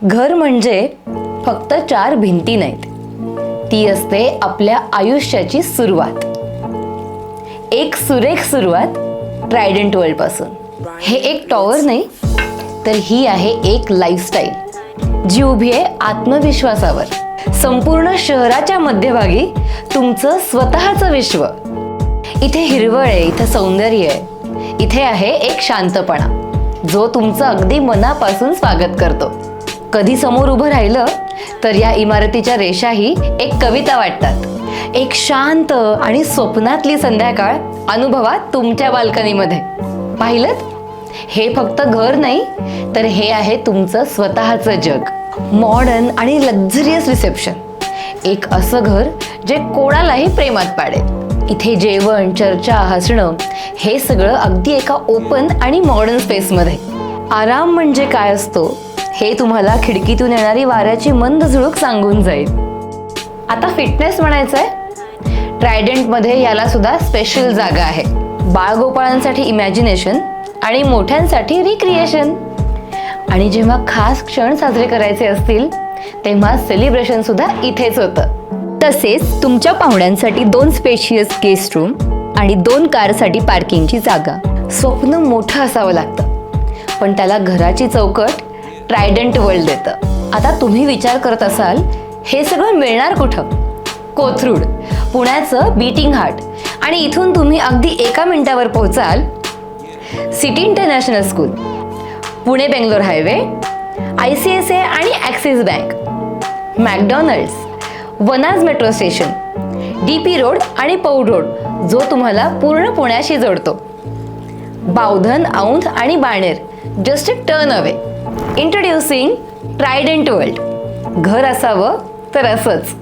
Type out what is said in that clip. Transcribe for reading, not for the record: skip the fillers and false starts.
घर म्हणजे फक्त चार भिंती नाहीत, ती असते आपल्या आयुष्याची सुरुवात. एक सुरेख सुरुवात ट्रायडंट वर्ल्ड पासून. हे एक टॉवर नाही, तर ही आहे एक लाईफस्टाईल जी उभी आहे आत्मविश्वासावर. संपूर्ण शहराच्या मध्यभागी तुमचं स्वतःचं विश्व. इथे हिरवळ आहे, इथे सौंदर्य आहे, इथे आहे एक शांतपणा जो तुमचं अगदी मनापासून स्वागत करतो. कधी समोर उभं राहिलं तर या इमारतीच्या रेषाही एक कविता वाटतात. एक शांत आणि स्वप्नातली संध्याकाळ अनुभवा तुमच्या बाल्कनीमध्ये. पाहिलं, हे फक्त घर नाही, तर हे आहे तुमचं स्वतःचं जग. मॉडर्न आणि लक्झरियस रिसेप्शन, एक असं घर जे कोणालाही प्रेमात पाडेल. इथे जेवण, चर्चा, हसणं हे सगळं अगदी एका ओपन आणि मॉडर्न स्पेसमध्ये. आराम म्हणजे काय असतो हे तुम्हाला खिडकीतून येणारी वाऱ्याची मंद झुळूक सांगून जाईल. आता फिटनेस म्हणायचंय, ट्रायडंटमध्ये याला सुद्धा स्पेशल जागा आहे. बाळगोपाळांसाठी इमॅजिनेशन आणि मोठ्यांसाठी रिक्रिएशन. आणि जेव्हा खास क्षण साजरे करायचे असतील तेव्हा सेलिब्रेशन सुद्धा इथेच होतं. तसेच तुमच्या पाहुण्यांसाठी 2 स्पेशियस गेस्ट रूम आणि 2 कारसाठी पार्किंगची जागा. स्वप्न मोठं असावं लागतं, पण त्याला घराची चौकट ट्रायडंट वर्ल्ड देतं. आता तुम्ही विचार करत असाल, हे सगळं मिळणार कुठं? कोथरूड, पुण्याचं बीटिंग हार्ट. आणि इथून तुम्ही अगदी 1 मिनिटावर पोहोचाल city international school, Pune Bangalore highway, ICICI आणि axis bank, McDonald's, Vanaz metro station, DP road आणि पौड रोड जो तुम्हाला पूर्ण पुण्याशी जोडतो. बावधन, औंध आणि Baner just turn away. Introducing Trident world. घर असावं तर असंच.